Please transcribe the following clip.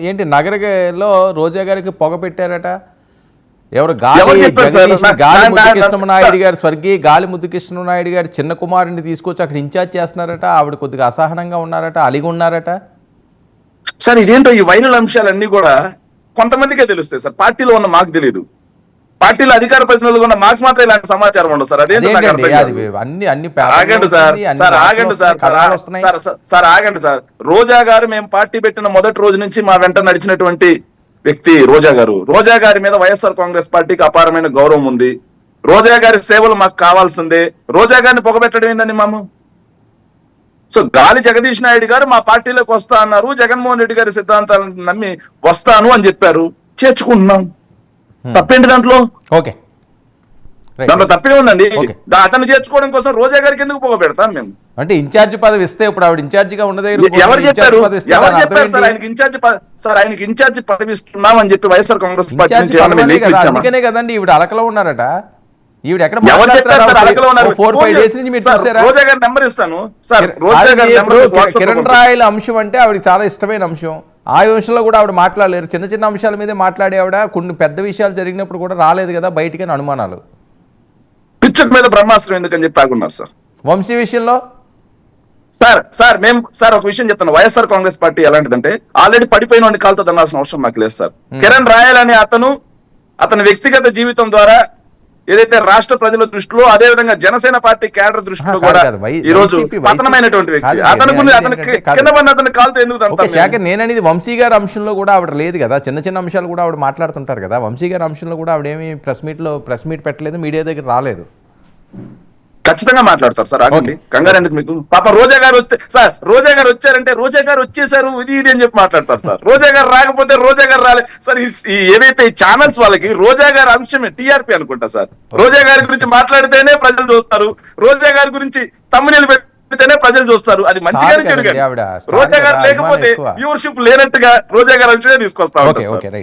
ఏంటి నగరలో రోజా గారికి పొగ పెట్టారట? ఎవరు? గాలి ముద్దుకృష్ణనాయుడు గారు, స్వర్గీయ గాలి ముద్దుకృష్ణనాయుడు గారు చిన్న కుమారుని తీసుకొచ్చి అక్కడ ఇన్ఛార్జ్ చేస్తున్నారట. ఆవిడ కొద్దిగా అసహనంగా ఉన్నారట, అలిగి ఉన్నారట. సార్ ఇదేంటో ఈ వైరల్ అంశాలన్నీ కూడా కొంతమందికే తెలుస్తాయి సార్, పార్టీలో ఉన్న మాకు తెలియదు. పార్టీలో అధికార ప్రతినిధులు ఉన్న మాకు మాత్రం ఇలాంటి సమాచారం ఉండదు సార్. అదేంటో ఆగండి సార్, ఆగండి సార్, ఆగండి సార్. రోజా గారు మేము పార్టీ పెట్టిన మొదటి రోజు నుంచి మా వెంట నడిచినటువంటి వ్యక్తి రోజా గారు. రోజా గారి మీద వైఎస్ఆర్ కాంగ్రెస్ పార్టీకి అపారమైన గౌరవం ఉంది. రోజా గారి సేవలు మాకు కావాల్సిందే. రోజా గారిని పొగబెట్టడం ఏందండి మాము? సో గాలి జగదీష్ నాయుడు గారు మా పార్టీలోకి వస్తా అన్నారు, జగన్మోహన్ రెడ్డి గారి సిద్ధాంతాలను నమ్మి వస్తాను అని చెప్పారు, చేర్చుకుంటున్నాం. తప్పేంటి దాంట్లో? ఓకే, దాంట్లో తప్పే ఉందండి. అతను చేర్చుకోవడం కోసం రోజా గారికి ఎందుకు పొగబెడతాం మేము? అంటే ఇన్ఛార్జ్ పదవి ఇస్తే ఇప్పుడు ఆవిడ ఇన్ఛార్జిగా ఉన్నదే. ఎవరు చెప్పారు? ఎవరు చెప్పారు సార్ ఆయనకి ఇన్ఛార్జ్? సార్ ఆయనకి ఇన్ఛార్జ్ పదవి ఇస్తున్నాం అని చెప్పి వైఎస్ఆర్ కాంగ్రెస్ పార్టీ నుంచి అందుకనే కదండి ఈవిడ అలకలో ఉన్నారట. ఈవిడ ఎక్కడ ఎవరు చెప్పారు సార్ అలకలో ఉన్నారు? 4-5 డేస్ నుంచి మీరు చూసారా? రోజా గారి నెంబర్ ఇస్తాను సార్. రోజా గారి నెంబర్. కిరణ్ రాయల అంశం అంటే ఆవిడకి చాలా ఇష్టమైన అంశం. ఆ విషయంలో కూడా ఆవిడ మాట్లాడలేరు. చిన్న చిన్న అంశాల మీదే మాట్లాడే ఆవిడ కొన్ని పెద్ద విషయాలు జరిగినప్పుడు కూడా రాలేదు కదా బయటికి అని అనుమానాలు. పిచ్చర్ మీద బ్రహ్మాస్త్రం ఎందుకని చెప్పి ఆగున్నారు సార్. వంశీ విషయంలో మేము ఒక విషయం చెప్తాను. వైఎస్ఆర్ కాంగ్రెస్ పార్టీ ఎలాంటిదంటే ఆల్రెడీ పడిపోయిన వాడిని కాలుతో తనాల్సిన అవసరం మాకు లేదు సార్. కిరణ్ రాయల్ అనే అతని వ్యక్తిగత జీవితం ద్వారా ఏదైతే రాష్ట్ర ప్రజల దృష్టిలో, అదే విధంగా జనసేన పార్టీ క్యాడర్ దృష్టిలో కూడా ఈ రోజు పతనమైనటువంటి వ్యక్తి. అతనికి కింద పడిన అతని కాలుతో ఎందుకు? నేననేది వంశీ గారి అంశంలో కూడా ఆవిడ లేదు కదా. చిన్న చిన్న అంశాలు కూడా ఆవిడ మాట్లాడుతుంటారు కదా. వంశీ గారి అంశంలో కూడా ఆవిడేమి ప్రెస్ మీట్ పెట్టలేదు, మీడియా దగ్గర రాలేదు. ఖచ్చితంగా మాట్లాడతారు సార్. ఆగండి, కంగారు ఎందుకు మీకు? పాప రోజా గారు వస్తే సార్, రోజా గారు వచ్చారంటే రోజా గారు వచ్చేసారు ఇది అని చెప్పి మాట్లాడతారు సార్. రోజా గారు రాకపోతే రోజా గారు రాలే సార్. ఏవైతే ఈ ఛానల్స్ వాళ్ళకి రోజా గారి అంశమే టీఆర్పీ అనుకుంటా సార్. రోజా గారి గురించి మాట్లాడితేనే ప్రజలు చూస్తారు, రోజా గారి గురించి తమ్మునీళ్ళు పెడితేనే ప్రజలు చూస్తారు. అది మంచిగానే చెడుగా. రోజా గారు లేకపోతే వ్యూవర్షిప్ లేనట్టుగా రోజా గారి అంశమే తీసుకొస్తా ఉంటారు.